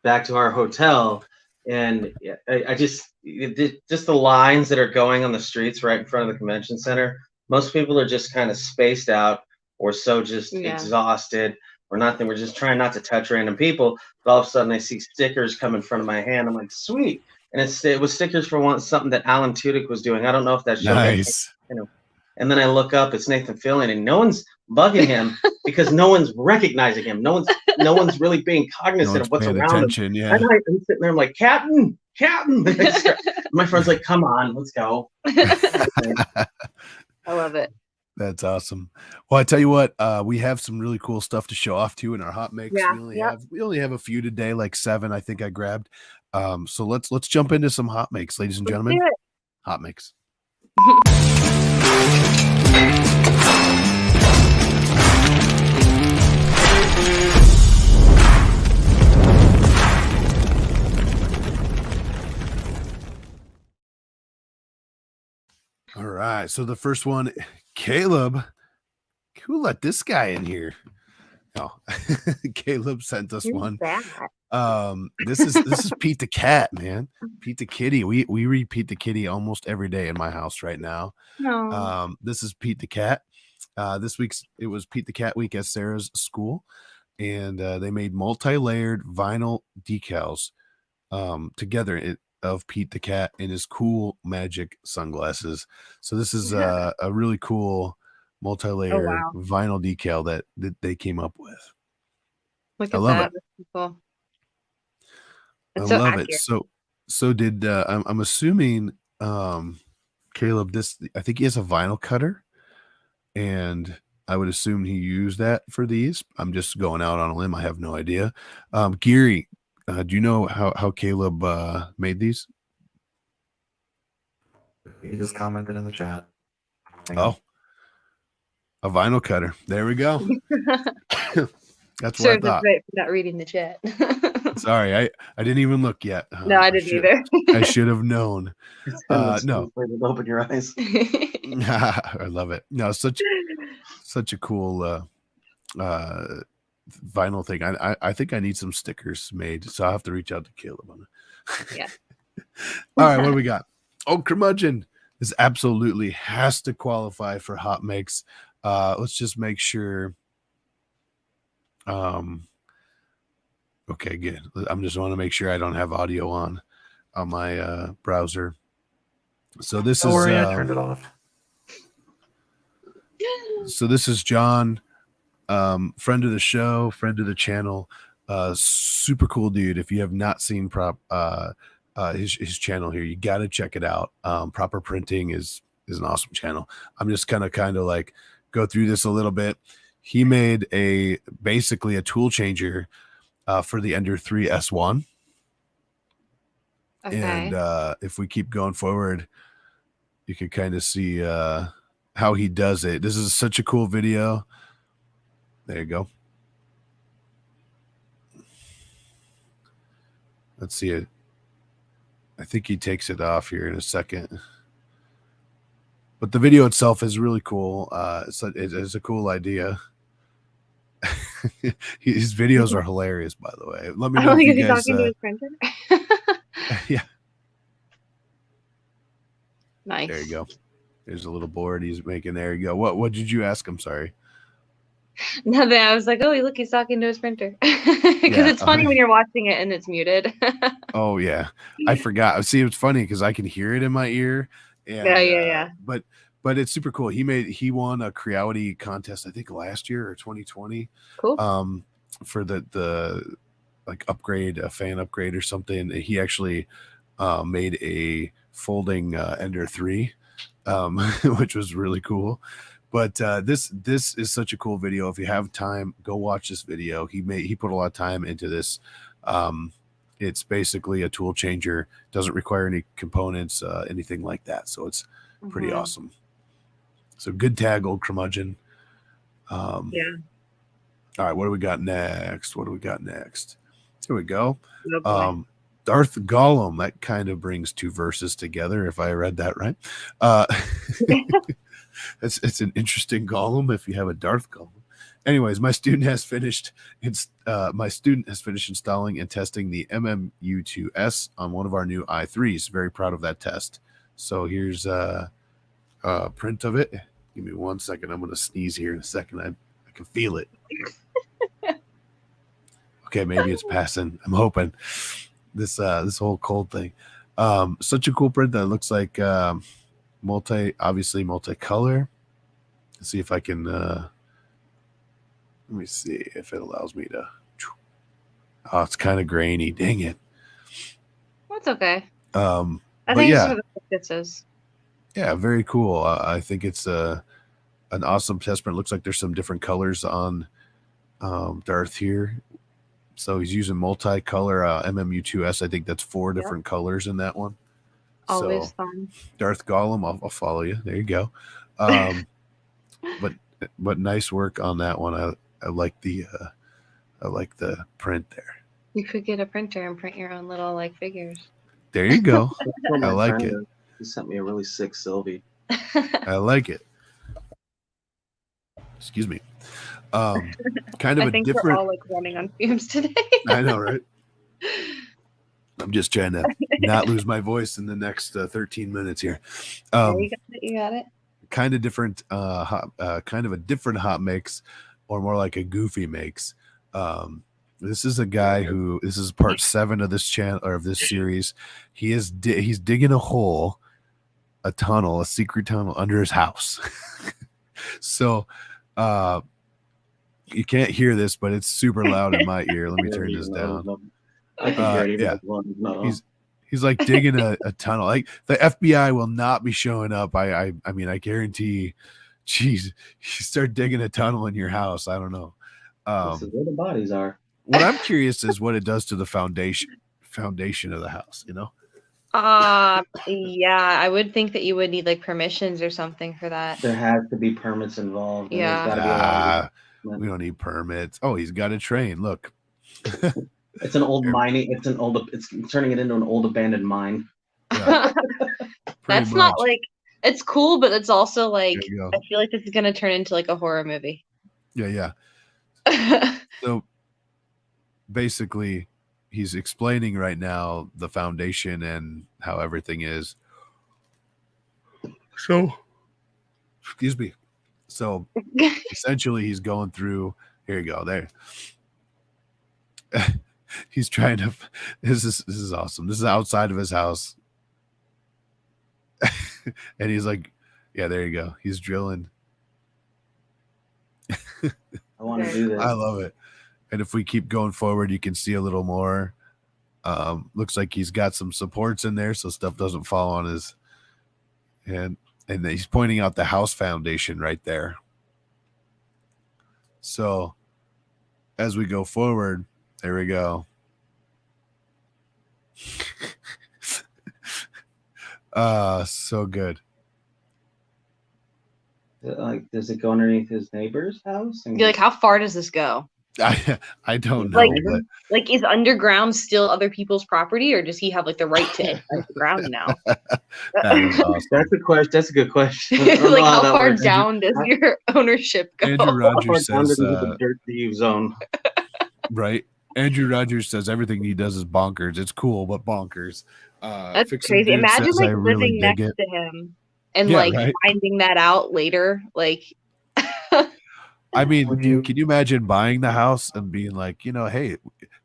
back to our hotel, and I just the lines that are going on the streets right in front of the convention center, most people are just kind of spaced out or so just exhausted or nothing. We're just trying not to touch random people. But all of a sudden I see stickers come in front of my hand. I'm like, sweet. And it was stickers for something that Alan Tudyk was doing. I don't know if that showed nice. And then I look up, it's Nathan Fillion, and no one's bugging him because no one's recognizing him. No one's really being cognizant of what's around him. Yeah. And I'm sitting there, I'm like, Captain. My friend's like, come on, let's go. I love it. That's awesome. Well, I tell you what, we have some really cool stuff to show off to in our HotMakes. Yeah, We only have a few today, like 7, I think I grabbed. So let's jump into some HotMakes, ladies and gentlemen. HotMakes. All right. So the first one, Caleb, who let this guy in here? Oh, Caleb sent us one. This is Pete the Cat, man. Pete the Kitty. We read Pete the Kitty almost every day in my house right now. No. This is Pete the Cat. It was Pete the Cat week at Sarah's school, and they made multi-layered vinyl decals together of Pete the Cat in his cool magic sunglasses. So this is a really cool multi-layer vinyl decal that they came up with. Look I at love that. it. That's cool. I It's so love accurate. it. So did I'm assuming Caleb, I think he has a vinyl cutter, and I would assume he used that for these. I'm just going out on a limb. I have no idea. Geary, do you know how Caleb made these? He just commented in the chat. Oh, A vinyl cutter. There we go. That's what I Serves us thought. right for not reading the chat. Sorry, I didn't even look yet. No, I didn't either. I should have known. No. Open your eyes. I love it. No, such a cool vinyl thing. I think I need some stickers made, so I'll have to reach out to Caleb on it. Yeah. All right, what do we got? Oh, curmudgeon. This absolutely has to qualify for HotMakes. Let's just make sure. Okay, good. I'm just want to make sure I don't have audio on my browser. So this Don't is worry, I turned it off. So this is John, friend of the show, friend of the channel, super cool dude. If you have not seen his channel here, you got to check it out. Proper Printing is an awesome channel. I'm just kind of like go through this a little bit. He made basically a tool changer for the Ender 3 S1. Okay. And if we keep going forward, you can kind of see how he does it. This is such a cool video. There you go. Let's see it. I think he takes it off here in a second. But the video itself is really cool. It's a cool idea. His videos are hilarious, by the way. Let me know if you guys. Talking to his printer. Yeah. Nice. There you go. There's a little board he's making. There you go. What did you ask? I'm sorry. Nothing. I was like, oh, look, he's talking to his printer. Because it's funny when you're watching it and it's muted. Oh yeah, I forgot. See, it's funny because I can hear it in my ear. And, yeah. But it's super cool. He won a Creality contest, I think last year or 2020. Cool. For the like upgrade, a fan upgrade or something. He actually made a folding Ender 3, which was really cool. But this is such a cool video. If you have time, go watch this video. He put a lot of time into this. It's basically a tool changer. Doesn't require any components, anything like that. So it's pretty awesome. So good tag, old curmudgeon. Yeah. All right, what do we got next? Here we go. Oh, Darth Gollum. That kind of brings two verses together, if I read that right. It's an interesting Gollum if you have a Darth Gollum. Anyways, my student has finished installing and testing the MMU2S on one of our new i3s. Very proud of that test. So here's a print of it. Give me 1 second. I'm going to sneeze here in a second. I can feel it. Okay, maybe it's passing. I'm hoping this whole cold thing. Such a cool print that looks like multicolor. Let's see if I can let me see if it allows me to. Oh, it's kind of grainy. Dang it. That's okay. I think it's what it says. Yeah, very cool. I think it's an awesome test print. Looks like there's some different colors on Darth here. So he's using multicolor MMU2S. I think that's 4 different colors in that one. Always fun. Darth Gollum, I'll follow you. There you go. But nice work on that one. I like the print there. You could get a printer and print your own little like figures. There you go. I like it. He sent me a really sick Sylvie. I like it. Excuse me. Kind of I think different. we're all like running on fumes today. I know, right? I'm just trying to not lose my voice in the next 13 minutes here. You got it. Kind of different, kind of a different hot mix, or more like a goofy mix. This is a guy who, this is part 7 of this channel or of this series. He's digging a hole, a tunnel, a secret tunnel under his house. So you can't hear this, but it's super loud in my ear. Let me turn this down. I can hear it. Yeah. He's like digging a tunnel. Like the FBI will not be showing up. I mean, I guarantee. Geez, you start digging a tunnel in your house. I don't know. This is where the bodies are. What I'm curious is what it does to the foundation of the house. You know, Yeah, I would think that you would need like permissions or something for that. There has to be permits involved. And Yeah. there's got to be a lot of We don't need permits. Oh, he's got a train. Look. It's an old mining. It's turning it into an old abandoned mine. Yeah, That's not like, it's cool, but it's also like, go. I feel like this is going to turn into like a horror movie. Yeah. So basically, he's explaining right now the foundation and how everything is. So, excuse me. So essentially, he's going through. Here you go. There. He's trying to. This is awesome. This is outside of his house, and he's like, "Yeah, there you go." He's drilling. I want to do this. I love it. And if we keep going forward, you can see a little more. Looks like he's got some supports in there so stuff doesn't fall on his hand. And he's pointing out the house foundation right there. So as we go forward, there we go. So good. Like, does it go underneath his neighbor's house? You're like, how far does this go? I don't know. Like, is underground still other people's property, or does he have like the right to enter the ground now? That is awesome. That's a question. That's a good question. Like, how far down does your ownership go? Andrew Rogers says, the dirt thief zone. Right. Andrew Rogers says everything he does is bonkers. It's cool, but bonkers. That's crazy. Imagine like living next to him and finding that out later. Like, I mean, can you imagine buying the house and being like, hey,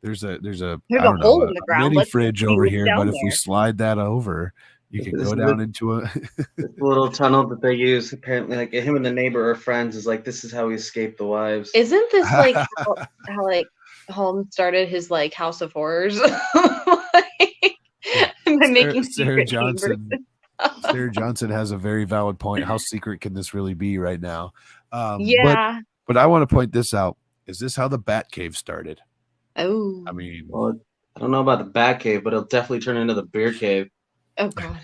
there's a hole in the ground. Mini fridge over here, but if we slide that over, you can go down into a this little tunnel that they use. Apparently, like him and the neighbor are friends. Is like, this is how we escape the wives. Isn't this like how like Holmes started his like House of Horrors? Sarah Johnson. Sarah Johnson has a very valid point. How secret can this really be right now? But I want to point this out. Is this how the Bat Cave started? Oh. I mean, well, I don't know about the Bat Cave, but it'll definitely turn into the Beer Cave. Oh, God.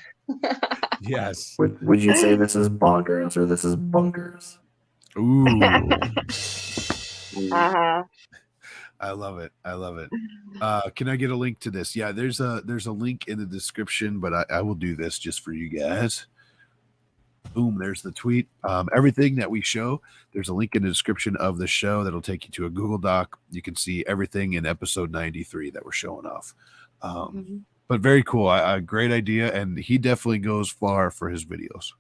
Yes. Would you say this is bonkers or this is bunkers? Ooh. Uh-huh. I love it. Can I get a link to this? Yeah, there's a link in the description, but I will do this just for you guys. Boom, there's the tweet. Everything that we show, there's a link in the description of the show that'll take you to a Google Doc. You can see everything in episode 93 that we're showing off. But very cool. A great idea, and he definitely goes far for his videos.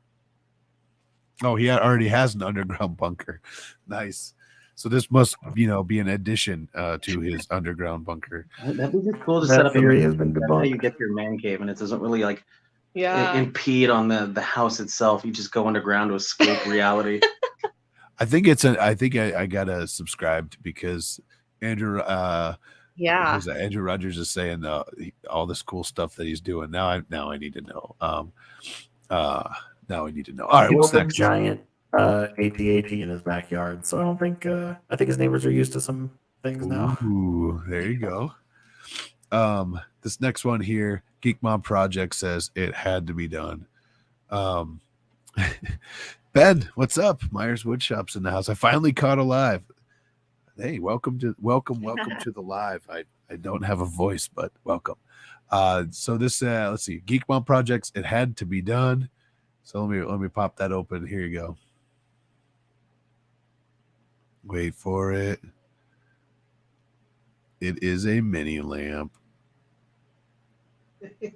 Oh, he already has an underground bunker. Nice. So this must, be an addition to his underground bunker. That'd be just cool to That set up. theory has been That's how debunked. you get your man cave, and it doesn't really impede on the house itself. You just go underground to escape reality. I think I gotta subscribe because Andrew Andrew Rogers is saying all this cool stuff that he's doing. Now I need to know. Now I need to know. All right, what's next? Giant AT-AT in his backyard, so I think his neighbors are used to some things now. Ooh, there you go. This next one here, Geek Mom Project says it had to be done. Ben, what's up? Myers Woodshop's in the house. I finally caught a live. Hey, welcome to the live. I don't have a voice, but welcome. So this let's see, Geek Mom Projects, it had to be done. So let me pop that open. Here you go. Wait for it. It is a mini lamp.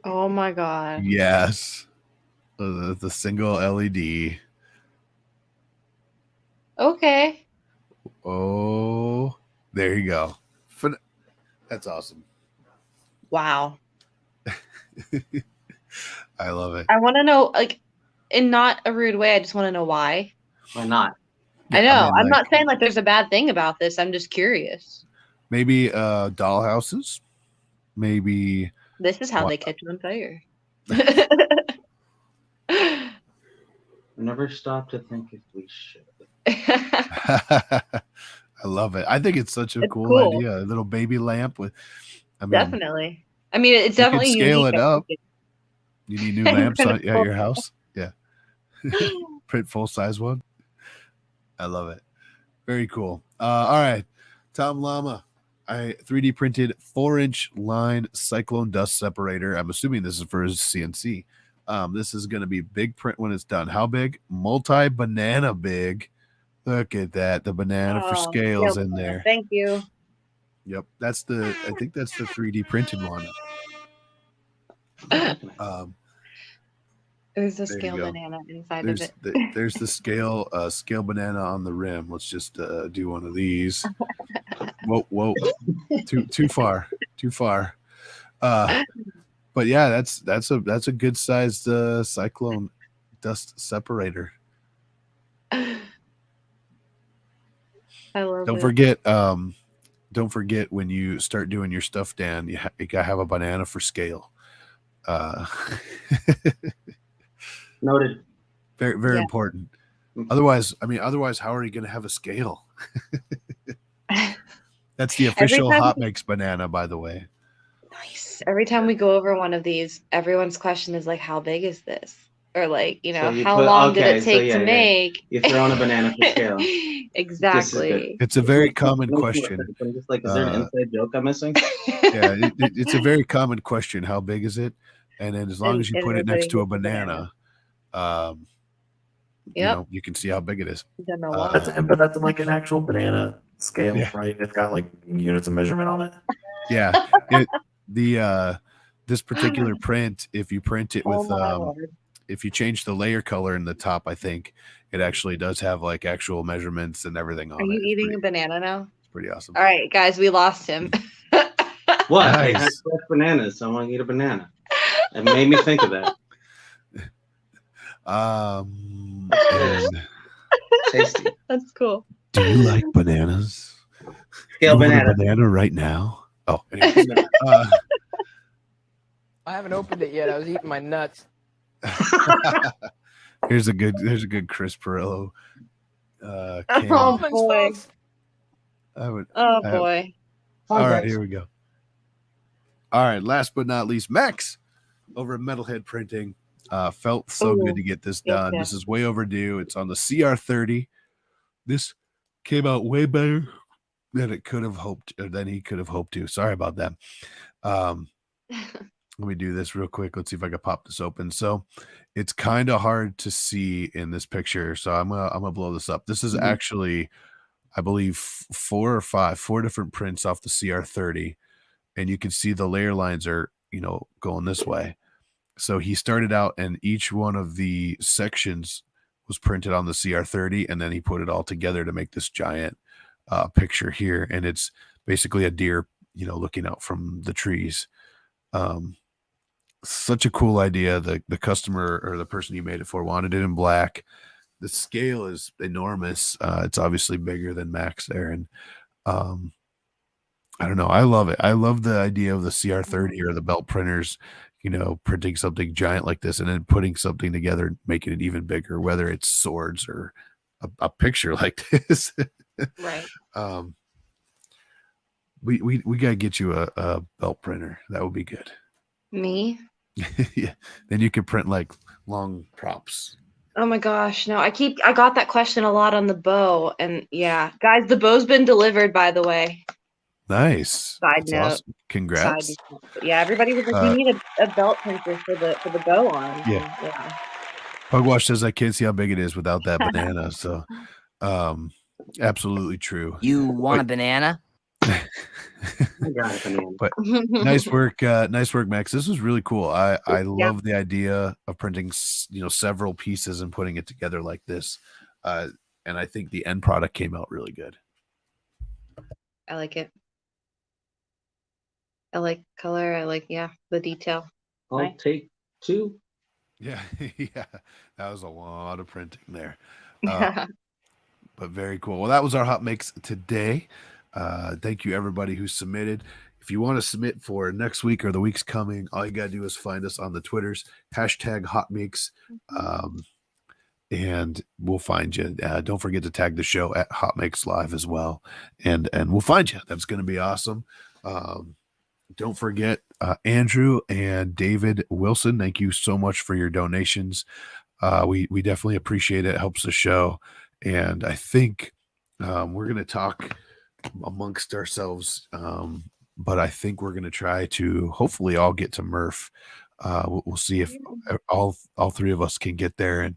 Oh my God. Yes. The single LED. Okay. Oh, there you go. That's awesome. Wow. I love it. I want to know, like, in not a rude way, I just want to know why. Why not? I know. I'm not saying like there's a bad thing about this. I'm just curious. Maybe dollhouses. Maybe this is how they catch on fire. Never stop to think if we should. I love it. I think it's such a cool idea. A little baby lamp with. Definitely. I mean, it's definitely scale it up. You need new lamps at your house? Yeah. Print full-size one. I love it. Very cool. All right. Tom Llama. I 3D printed 4-inch line cyclone dust separator. I'm assuming this is for his CNC. This is going to be big print when it's done. How big? Multi-banana big. Look at that. The banana for scales in there. Thank you. Yep. I think that's the 3D printed one. There's a There you scale go. banana inside of it. There's the scale banana on the rim. Let's just do one of these. Whoa. Too far. But yeah, that's a good sized cyclone dust separator. I love Don't forget when you start doing your stuff, Dan, you gotta have a banana for scale. Noted. Very, very important. Otherwise, how are you going to have a scale? That's the official HotMakes banana, by the way. Nice. Every time we go over one of these, everyone's question is like, how big is this? Or like, how long did it take to make? You're throwing a banana for scale. Exactly. It's a very common question. I'm just like, is there an inside joke I'm missing? Yeah, it's a very common question. How big is it? And then as long as you put it next to a banana, you can see how big it is. But that's like an actual banana scale, right? It's got like units of measurement on it. Yeah. This particular print, if you print it with if you change the layer color in the top, I think it actually does have like actual measurements and everything on it. Are you eating a banana now? It's pretty awesome. All right, guys, we lost him. What? Nice. I had bananas, so I want to eat a banana. It made me think of that. Tasty. That's cool. Do you like bananas? Scale banana. Banana right now. Oh, anyways. I haven't opened it yet. I was eating my nuts. Here's a good Chris Perillo. Oh boy. Boy. All right, here we go. All right, last but not least, Max over at Metalhead Printing. Felt so good to get this done. Yeah. This is way overdue. It's on the CR30. This came out way better than it could have hoped, or than he could have hoped to. Sorry about that. Let me do this real quick. Let's see if I can pop this open. So it's kind of hard to see in this picture. So I'm gonna blow this up. This is actually, I believe, four different prints off the CR30, and you can see the layer lines are going this way. So he started out, and each one of the sections was printed on the CR30, and then he put it all together to make this giant picture here. And it's basically a deer, looking out from the trees. Such a cool idea. The customer or the person you made it for wanted it in black. The scale is enormous. It's obviously bigger than Max there. And I don't know. I love it. I love the idea of the CR30 or the belt printers, printing something giant like this and then putting something together and making it even bigger, whether it's swords or a picture like this. Right. We got to get you a belt printer. That would be good. Me? Yeah. Then you could print like long props. Oh my gosh. No, I got that question a lot on the bow. And yeah, guys, the bow's been delivered, by the way. Nice. Side That's note. awesome. Congrats. Side note. Yeah, everybody was like, we need a belt printer for the bow on. Yeah. Pugwash says I can't see how big it is without that banana. So absolutely true. You want a banana? But nice work, Max. This was really cool. I love the idea of printing several pieces and putting it together like this, and I think the end product came out really good. I like it. I like color. I like the detail. I'll take two. Yeah. That was a lot of printing there, but very cool. Well, that was our HotMakes today. Thank you everybody who submitted. If you want to submit for next week or the weeks coming, all you got to do is find us on the Twitters, #HotMakes, and we'll find you. Don't forget to tag the show at HotMakes Live as well, and we'll find you. That's going to be awesome. don't forget Andrew and David Wilson. Thank you so much for your donations. We definitely appreciate it. It helps the show. And I think we're going to talk amongst ourselves. But I think we're going to try to hopefully all get to Murph. We'll see if all three of us can get there, and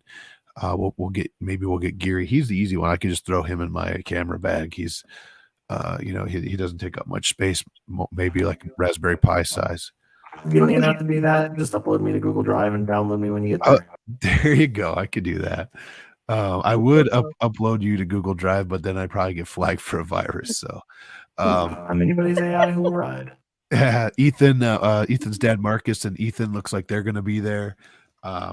we'll get Geary. He's the easy one. I can just throw him in my camera bag. He's he doesn't take up much space, maybe like Raspberry Pi size. You don't even have to be that. Just upload me to Google Drive and download me when you get there. There you go. I could do that. I would upload you to Google Drive, but then I'd probably get flagged for a virus. So anybody's AI who will ride. Yeah, Ethan's dad Marcus and Ethan looks like they're going to be there,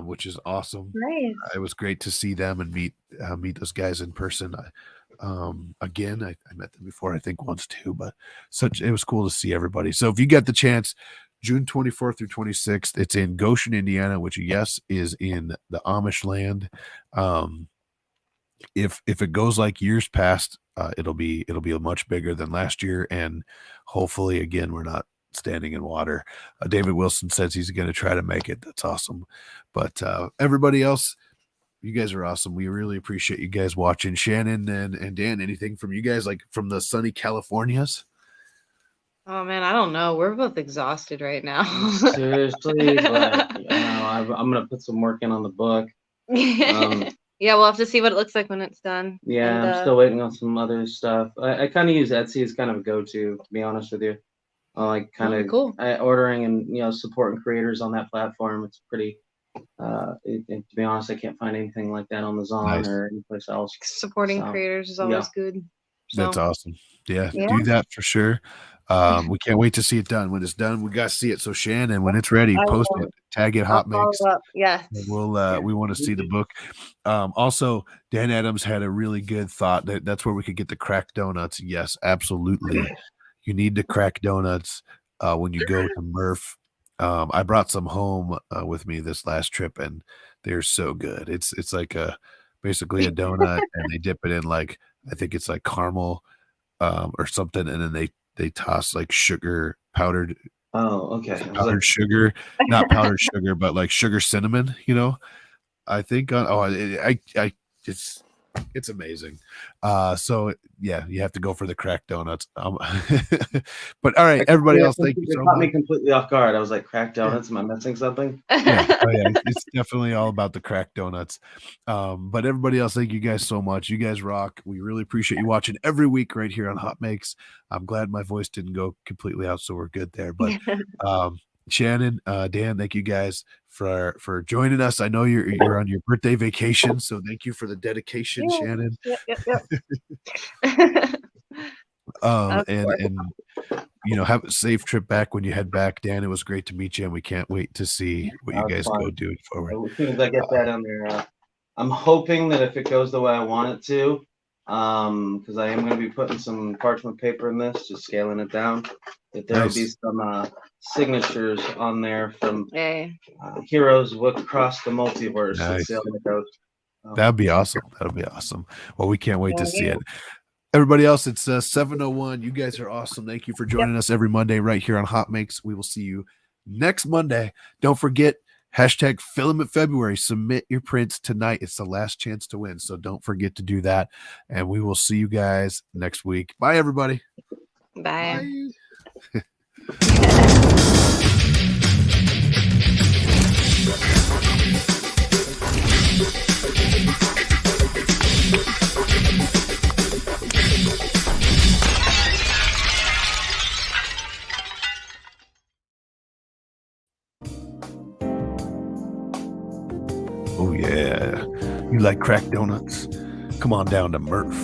which is awesome. Nice. It was great to see them and meet those guys in person. Again, I met them before, I think once too, but it was cool to see everybody. So if you get the chance, June 24th through 26th, it's in Goshen, Indiana, which yes is in the Amish land. If it goes like years past, it'll be much bigger than last year, and hopefully again we're not standing in water. David Wilson says he's going to try to make it. That's awesome. But everybody else, you guys are awesome. We really appreciate you guys watching. Shannon and Dan, anything from you guys, like from the sunny Californias? Oh man, I don't know. We're both exhausted right now. Seriously, but I'm gonna put some work in on the book. Yeah, we'll have to see what it looks like when it's done. Yeah, and, I'm still waiting on some other stuff. I kind of use Etsy as kind of a go-to be honest with you. I like kind of cool. Ordering and supporting creators on that platform. It's pretty. To be honest, I can't find anything like that on the Zon or anyplace else. Supporting creators is always good. So. That's awesome. Yeah, do that for sure. We can't wait to see it done. When it's done, we got to see it. So Shannon, when it's ready, post it, tag it, HotMakes. Yeah, we want to see the book. Also, Dan Adams had a really good thought that's where we could get the cracked donuts. Yes, absolutely. You need to crack donuts when you go to Murph. I brought some home with me this last trip, and they're so good. It's like basically a donut, and they dip it in like, I think it's like caramel or something, and then they toss like sugar, powdered. Oh, okay. Powdered sugar, not powdered sugar, but like sugar cinnamon. I think it's amazing. So yeah, you have to go for the cracked donuts. But all right, everybody else, thank you so much. Caught me completely off guard. I was like, cracked donuts? Am I missing something? Yeah, it's definitely all about the cracked donuts. But everybody else, thank you guys so much. You guys rock. We really appreciate you watching every week right here on HotMakes. I'm glad my voice didn't go completely out, so we're good there. But Shannon, Dan, thank you guys for joining us. I know you're on your birthday vacation, so thank you for the dedication, Shannon. Yep. And have a safe trip back when you head back. Dan, it was great to meet you, and we can't wait to see what you guys go do forward. As soon as I get that on there, I'm hoping that if it goes the way I want it to, because I am going to be putting some parchment paper in this, just scaling it down, that there will be some signatures on there from heroes across the multiverse. Nice. That That'd be awesome. That'll be awesome. Well, we can't wait to see it. Everybody else, it's 7:01. You guys are awesome. Thank you for joining us every Monday right here on HotMakes. We will see you next Monday. Don't forget, hashtag Filament February. Submit your prints tonight. It's the last chance to win, so don't forget to do that. And we will see you guys next week. Bye, everybody. Bye. Oh, yeah. You like cracked donuts? Come on down to Murph.